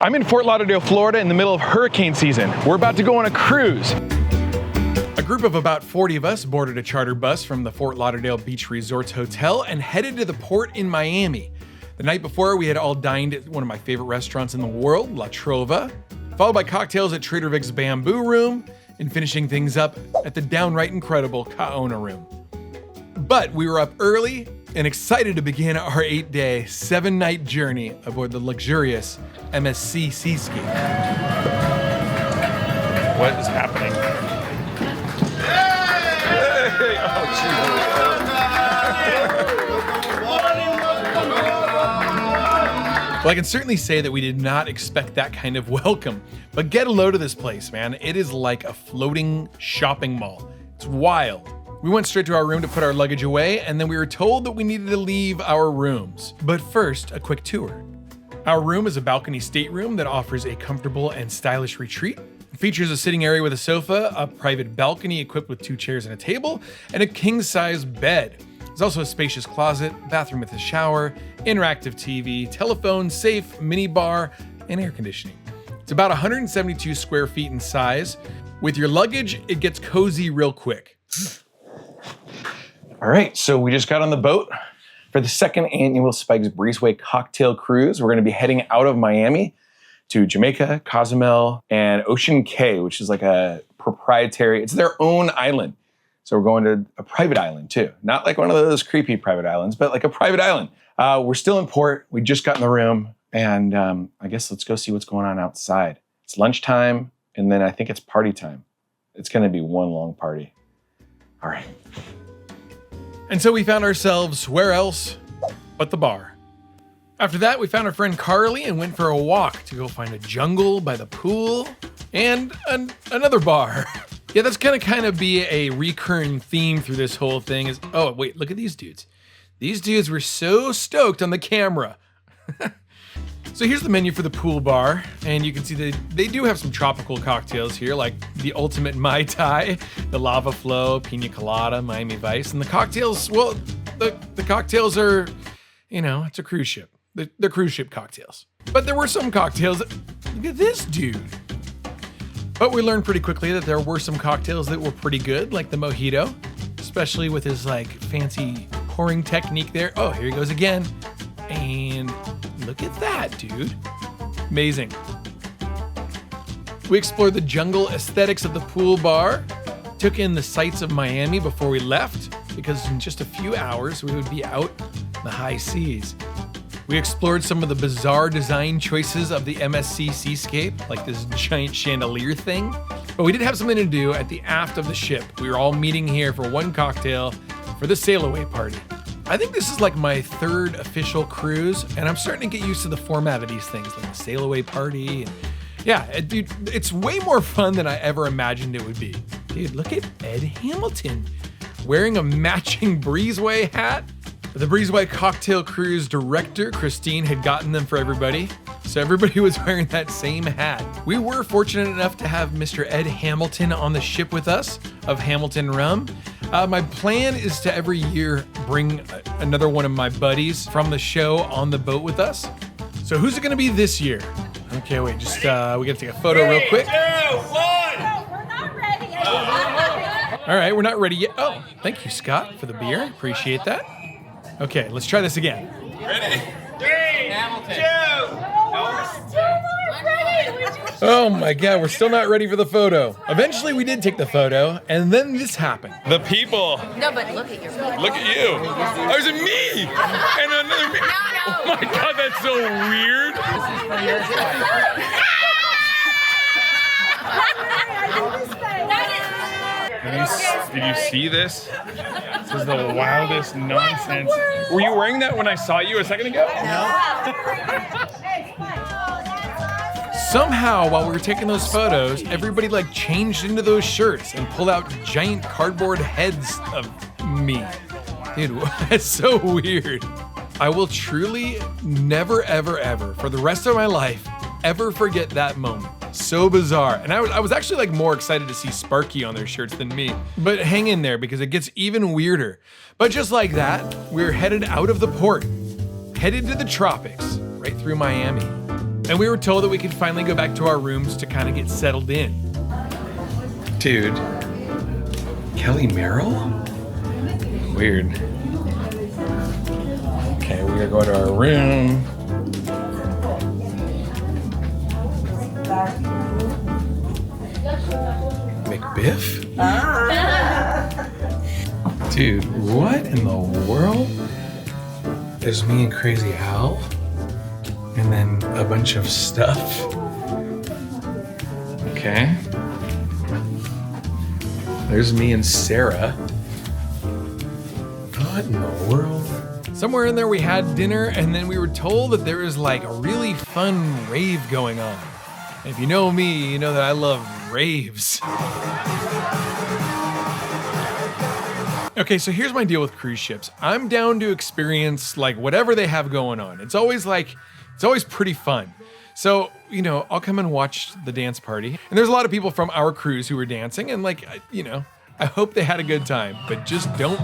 I'm in Fort Lauderdale, Florida in the middle of hurricane season. We're about to go on a cruise. A group of about 40 of us boarded a charter bus from the Fort Lauderdale Beach Resorts Hotel and headed to the port in Miami. The night before, we had all dined at one of my favorite restaurants in the world, La Trova, followed by cocktails at Trader Vic's Bamboo Room, and finishing things up at the downright incredible Kaona Room. But we were up early and excited to begin our 8-day, 7-night journey aboard the luxurious MSC Seascape. What is happening? Hey! Oh, well, I can certainly say that we did not expect that kind of welcome, but get a load of this place, man. It is like a floating shopping mall. It's wild. We went straight to our room to put our luggage away, and then we were told that we needed to leave our rooms. But first, a quick tour. Our room is a balcony stateroom that offers a comfortable and stylish retreat. It features a sitting area with a sofa, a private balcony equipped with 2 chairs and a table, and a king-size bed. There's also a spacious closet, bathroom with a shower, interactive TV, telephone, safe, mini bar, and air conditioning. It's about 172 square feet in size. With your luggage, it gets cozy real quick. All right, so we just got on the boat for the 2nd annual Spikes Breezeway cocktail cruise. We're gonna be heading out of Miami to Jamaica, Cozumel, and Ocean Cay, which is like a proprietary, it's their own island. So we're going to a private island too. Not like one of those creepy private islands, but like a private island. We're still in port. We just got in the room, and I guess let's go see what's going on outside. It's lunchtime, and then I think it's party time. It's gonna be one long party. All right. And so we found ourselves where else but the bar. After that, we found our friend Carly and went for a walk to go find a jungle by the pool and another bar. Yeah, that's gonna kind of be a recurring theme through this whole thing is, oh wait, look at these dudes. These dudes were so stoked on the camera. So here's the menu for the pool bar, and you can see they do have some tropical cocktails here, like the ultimate Mai Tai, the Lava Flow, Pina Colada, Miami Vice, and the cocktails, well, the cocktails are, you know, it's a cruise ship. They're cruise ship cocktails. But there were some cocktails look at this dude. But we learned pretty quickly that there were some cocktails that were pretty good, like the mojito, especially with his like fancy pouring technique there. Oh, here he goes again. And look at that, dude. Amazing. We explored the jungle aesthetics of the pool bar, took in the sights of Miami before we left, because in just a few hours we would be out in the high seas. We explored some of the bizarre design choices of the MSC Seascape, like this giant chandelier thing. But we did have something to do at the aft of the ship. We were all meeting here for one cocktail for the sailaway party. I think this is like my 3rd official cruise, and I'm starting to get used to the format of these things, like the sailaway party. And yeah, dude, it's way more fun than I ever imagined it would be. Dude, look at Ed Hamilton wearing a matching Breezeway hat. The Breezeway cocktail cruise director, Christine, had gotten them for everybody, so everybody was wearing that same hat. We were fortunate enough to have Mr. Ed Hamilton on the ship with us of Hamilton Rum. My plan is to every year bring another one of my buddies from the show on the boat with us. So who's it gonna be this year? Okay, wait, just we gotta take a photo real quick. 3, 2, 1. No, we're not ready yet. All right, we're not ready yet. Oh, thank you, Scott, for the beer. Appreciate that. Okay, let's try this again. Ready? 3, 2. Oh my God, we're still not ready for the photo. Eventually we did take the photo, and then this happened. The people. No, but look at your people. Look at you. Oh, is it me? And another me. No. Oh my God, that's so weird. Did you see this? This is the wildest nonsense. Were you wearing that when I saw you a second ago? No. Somehow, while we were taking those photos, everybody like changed into those shirts and pulled out giant cardboard heads of me. Dude, that's so weird. I will truly never, ever, ever, for the rest of my life, ever forget that moment. So bizarre. And I was actually like more excited to see Sparky on their shirts than me. But hang in there because it gets even weirder. But just like that, we're headed out of the port, headed to the tropics, right through Miami. And we were told that we could finally go back to our rooms to kind of get settled in. Dude. Kelly Merrill? Weird. Okay, we are going to our room. McBiff? Dude, what in the world? There's me and Crazy Al, and then a bunch of stuff. Okay. There's me and Sarah. What in the world? Somewhere in there we had dinner, and then we were told that there was like a really fun rave going on. And if you know me, you know that I love raves. Okay, so here's my deal with cruise ships. I'm down to experience like whatever they have going on. It's always pretty fun. So, you know, I'll come and watch the dance party. And there's a lot of people from our cruise who were dancing, and like, you know, I hope they had a good time, but just don't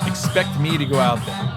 expect me to go out there.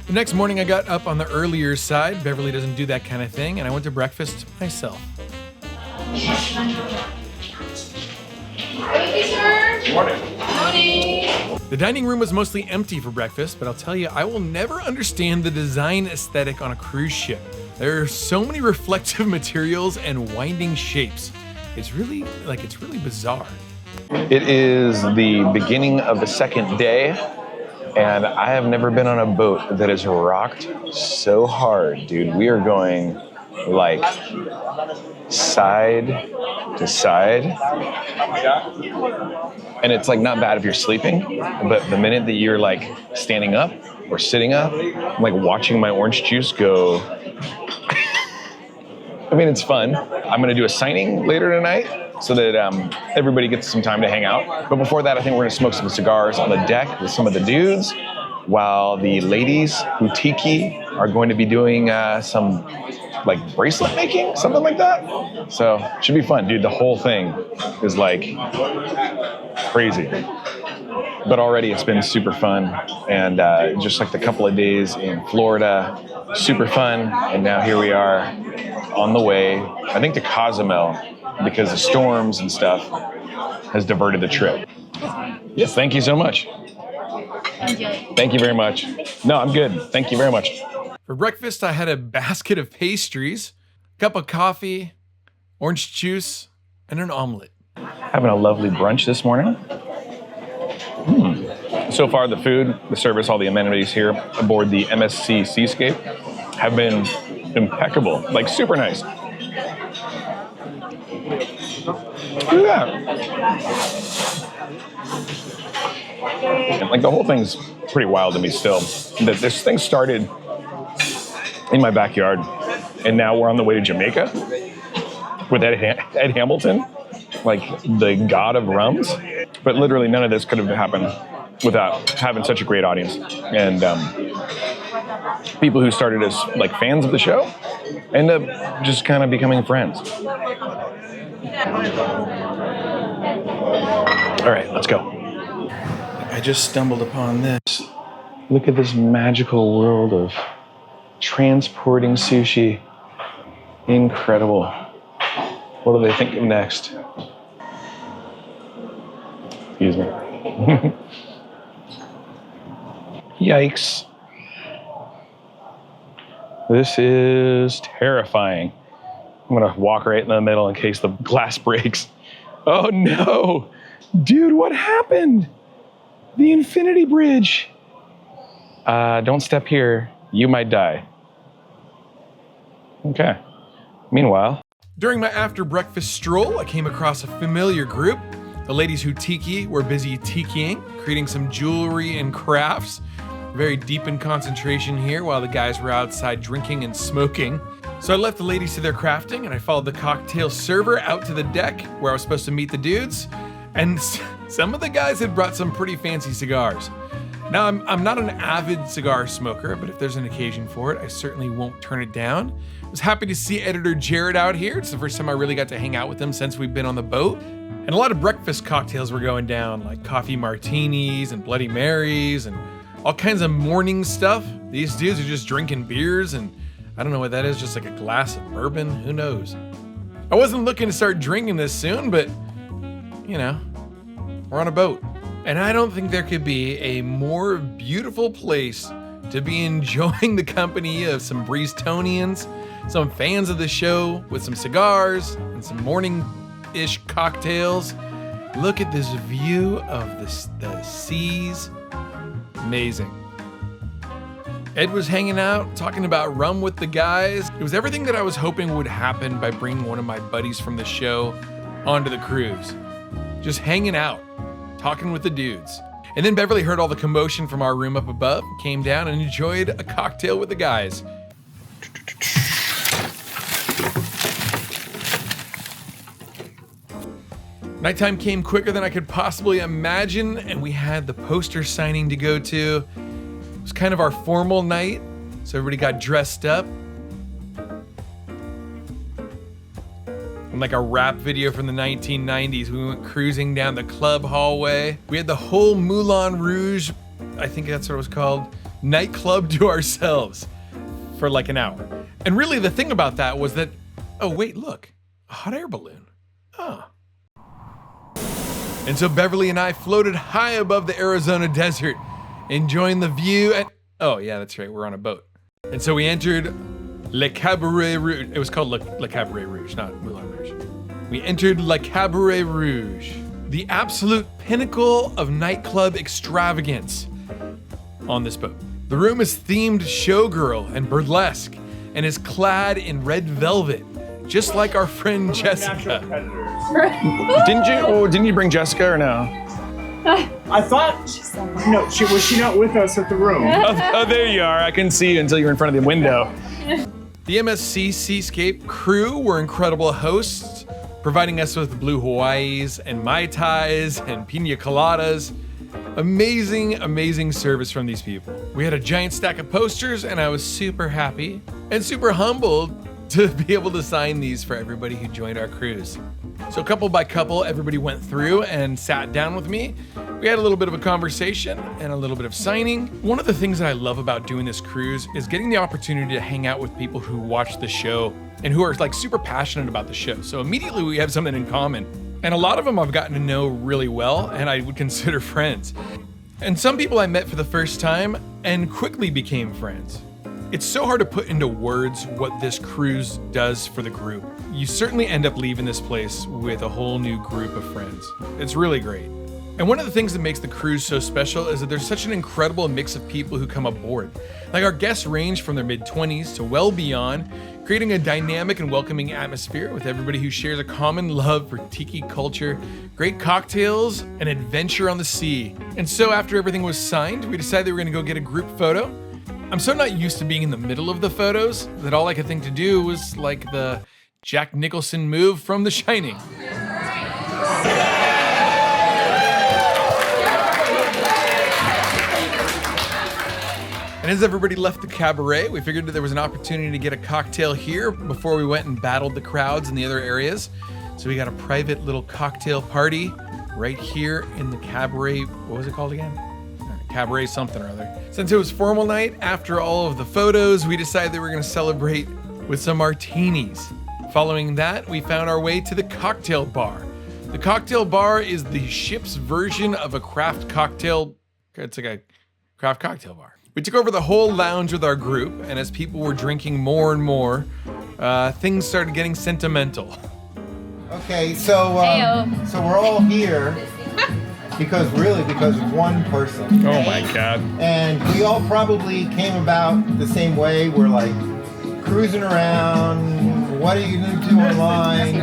The next morning I got up on the earlier side. Beverly doesn't do that kind of thing, and I went to breakfast myself. The dining room was mostly empty for breakfast, but I'll tell you, I will never understand the design aesthetic on a cruise ship. There are so many reflective materials and winding shapes. It's really bizarre. It is the beginning of the second day, and I have never been on a boat that has rocked so hard, dude. We are going like side to side. And it's like not bad if you're sleeping, but the minute that you're like standing up or sitting up, I'm like watching my orange juice go. I mean, it's fun. I'm gonna do a signing later tonight so that everybody gets some time to hang out. But before that, I think we're gonna smoke some cigars on the deck with some of the dudes, while the ladies who Tiki are going to be doing some like bracelet making, something like that. So it should be fun, dude. The whole thing is like crazy. But already it's been super fun. And just like the couple of days in Florida, super fun. And now here we are on the way, I think to Cozumel, because the storms and stuff has diverted the trip. Yes, thank you so much. Enjoy. Thank you very much. No, I'm good. Thank you very much. For breakfast, I had a basket of pastries, cup of coffee, orange juice, and an omelet. Having a lovely brunch this morning. So far, the food, the service, all the amenities here aboard the MSC Seascape have been impeccable, like super nice. Look at that. And like the whole thing's pretty wild to me still. That this thing started in my backyard, and now we're on the way to Jamaica with Ed Hamilton, like the god of rums. But literally none of this could have happened without having such a great audience. And people who started as like fans of the show end up just kind of becoming friends. All right, let's go. I just stumbled upon this. Look at this magical world of transporting sushi. Incredible. What do they think of next? Excuse me. Yikes. This is terrifying. I'm gonna walk right in the middle in case the glass breaks. Oh no! Dude, what happened? The Infinity Bridge. Don't step here. You might die. Okay. Meanwhile. During my after breakfast stroll, I came across a familiar group. The ladies who tiki were busy tikiing, creating some jewelry and crafts. Very deep in concentration here while the guys were outside drinking and smoking. So I left the ladies to their crafting and I followed the cocktail server out to the deck where I was supposed to meet the dudes. And some of the guys had brought some pretty fancy cigars. Now, I'm not an avid cigar smoker, but if there's an occasion for it, I certainly won't turn it down. I was happy to see editor Jared out here. It's the first time I really got to hang out with him since we've been on the boat. And a lot of breakfast cocktails were going down, like coffee martinis and Bloody Marys and all kinds of morning stuff. These dudes are just drinking beers and I don't know what that is, just like a glass of bourbon, who knows? I wasn't looking to start drinking this soon, but you know, we're on a boat. And I don't think there could be a more beautiful place to be enjoying the company of some Breezetonians, some fans of the show with some cigars and some morning-ish cocktails. Look at this view of the seas. Amazing. Ed was hanging out, talking about rum with the guys. It was everything that I was hoping would happen by bringing one of my buddies from the show onto the cruise. Just hanging out, talking with the dudes. And then Beverly heard all the commotion from our room up above, came down and enjoyed a cocktail with the guys. Nighttime came quicker than I could possibly imagine, and we had the poster signing to go to. It was kind of our formal night, so everybody got dressed up. And like a rap video from the 1990s, we went cruising down the club hallway. We had the whole Moulin Rouge, I think that's what it was called, nightclub to ourselves for like an hour. And really the thing about that was that, oh wait, look, a hot air balloon. Oh. And so Beverly and I floated high above the Arizona desert, enjoying the view and, oh yeah, that's right, we're on a boat. And so we entered Le Cabaret Rouge. It was called Le Cabaret Rouge, not Moulin Rouge. We entered Le Cabaret Rouge, the absolute pinnacle of nightclub extravagance on this boat. The room is themed showgirl and burlesque and is clad in red velvet, just like our friend Jessica. Didn't you bring Jessica or no? I thought, no, was she not with us at the room? Oh, there you are. I couldn't see you until you were in front of the window. The MSC Seascape crew were incredible hosts, providing us with blue Hawaiis and Mai Tais and pina coladas. Amazing, amazing service from these people. We had a giant stack of posters and I was super happy and super humbled to be able to sign these for everybody who joined our cruise. So couple by couple, everybody went through and sat down with me. We had a little bit of a conversation and a little bit of signing. One of the things that I love about doing this cruise is getting the opportunity to hang out with people who watch the show and who are like super passionate about the show. So immediately we have something in common. And a lot of them I've gotten to know really well and I would consider friends. And some people I met for the first time and quickly became friends. It's so hard to put into words what this cruise does for the group. You certainly end up leaving this place with a whole new group of friends. It's really great. And one of the things that makes the cruise so special is that there's such an incredible mix of people who come aboard. Like our guests range from their mid-20s to well beyond, creating a dynamic and welcoming atmosphere with everybody who shares a common love for Tiki culture, great cocktails, and adventure on the sea. And so after everything was signed, we decided that we were gonna go get a group photo. I'm so not used to being in the middle of the photos that all I could think to do was like the Jack Nicholson move from The Shining. And as everybody left the cabaret, we figured that there was an opportunity to get a cocktail here before we went and battled the crowds in the other areas. So we got a private little cocktail party right here in the cabaret. What was it called again? Cabaret something or other. Since it was formal night, after all of the photos, we decided that we were going to celebrate with some martinis. Following that, we found our way to the cocktail bar. The cocktail bar is the ship's version of a craft cocktail. It's like a craft cocktail bar. We took over the whole lounge with our group, and as people were drinking more and more, things started getting sentimental. Okay, so we're all here because of one person. Oh my God. And we all probably came about the same way. We're like cruising around. What are you going to do online?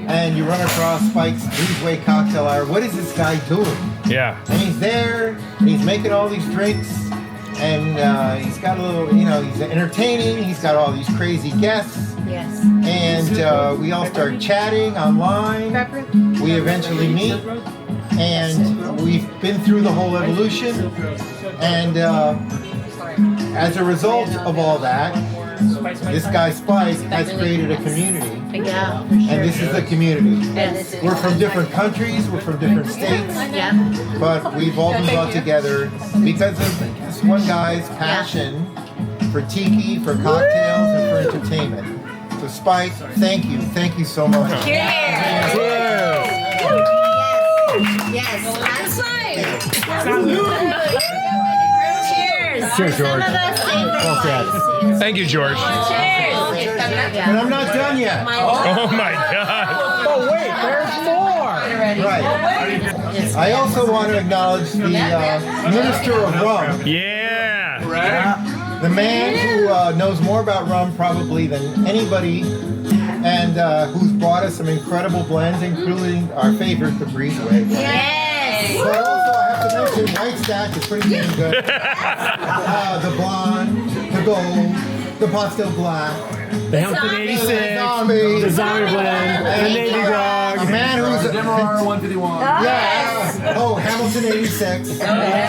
And you run across Spike's Breezeway cocktail hour. What is this guy doing? Yeah. And he's there. He's making all these drinks. And he's got a little, he's entertaining. He's got all these crazy guests. Yes. And we all start chatting online. We eventually meet. And we've been through the whole evolution. And as a result of all that, this guy Spike has created a community. Yeah, for And this is the community. Yes. We're from different countries, we're from different states, Yeah. but we've all been brought together because of this one guy's passion for tiki, for cocktails, and for entertainment. So Spike, thank you so much. Cheers. Yes. That's right. Cheers. Cheers, George. Some of us say the Thank you, George. Cheers. And I'm not done yet. Oh my God. Oh wait, there's more. Right. I also want to acknowledge the Minister of Rum. Yeah. The man who knows more about rum probably than anybody, and who's brought us some incredible blends, including our favorite, the Breezeway. Yes. But also, I have to mention White Stack is pretty damn good. The Blonde, the Gold, the Pot Still Black, The Hampton 86, the Zombie, the Zombie Blend, the Navy Grog. a man who's a... Demerara 151. Yes. Oh, Hamilton 86. Yeah.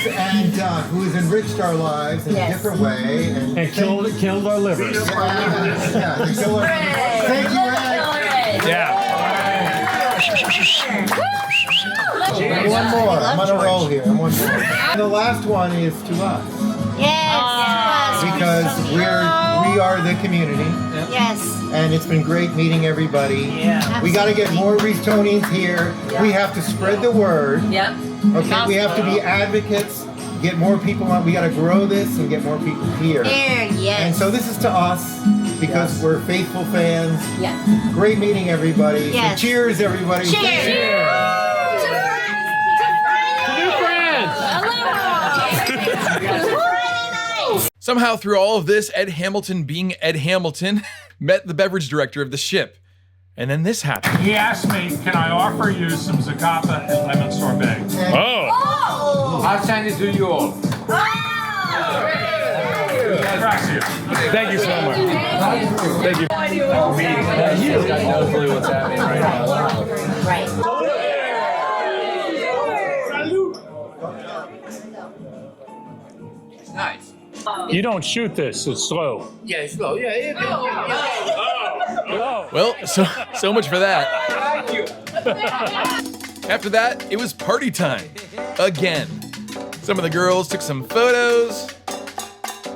And who has enriched our lives in a different way. And killed our livers. Yeah, the killer. Thank you, Ed. Yeah. One more. I'm on a roll here. One more. And the last one is to us. Yes. Because we are the community. Yes. And it's been great meeting everybody. Yeah. We got to get more Reestonians here. We have to spread the word. Yep. Okay, we have to be advocates, get more people on. We got to grow this and get more people here. Here, yes. And so this is to us because we're faithful fans. Yes. Great meeting everybody. Yes. So cheers, everybody. Cheers. Somehow, through all of this, Ed Hamilton, being Ed Hamilton, met the beverage director of the ship. And then this happened. He asked me, can I offer you some Zacapa and lemon sorbet? Oh! How Chinese do you all? Gracias. Thank you so much. Thank you. He's got no clue what's happening right now. Right. It's nice. You don't shoot this, it's slow. Yeah, it's slow. Yeah. Well, so much for that. After that, it was party time. Again. Some of the girls took some photos.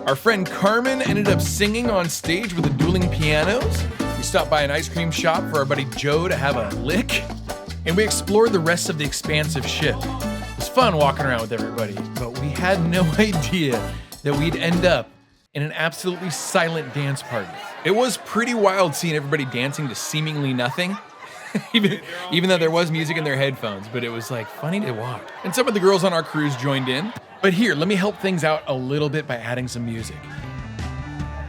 Our friend Carmen ended up singing on stage with the dueling pianos. We stopped by an ice cream shop for our buddy Joe to have a lick. And we explored the rest of the expansive ship. It was fun walking around with everybody, but we had no idea that we'd end up in an absolutely silent dance party. It was pretty wild seeing everybody dancing to seemingly nothing. even though there was music in their headphones, but it was like funny to watch. And some of the girls on our cruise joined in. But here, let me help things out a little bit by adding some music.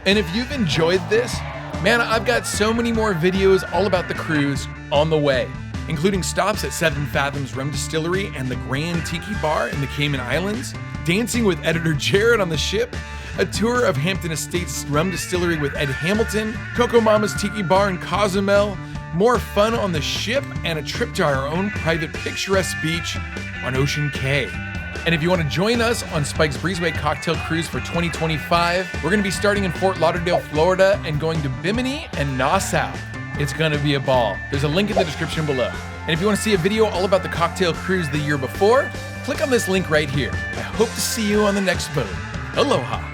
And if you've enjoyed this, man, I've got so many more videos all about the cruise on the way, including stops at 7 Fathoms Rum Distillery and the Grand Tiki Bar in the Cayman Islands, dancing with editor Jared on the ship, a tour of Hampton Estates Rum Distillery with Ed Hamilton, Coco Mama's Tiki Bar in Cozumel, more fun on the ship, and a trip to our own private picturesque beach on Ocean Cay. And if you want to join us on Spike's Breezeway Cocktail Cruise for 2025, we're going to be starting in Fort Lauderdale, Florida, and going to Bimini and Nassau. It's going to be a ball. There's a link in the description below. And if you want to see a video all about the cocktail cruise the year before, click on this link right here. I hope to see you on the next boat. Aloha.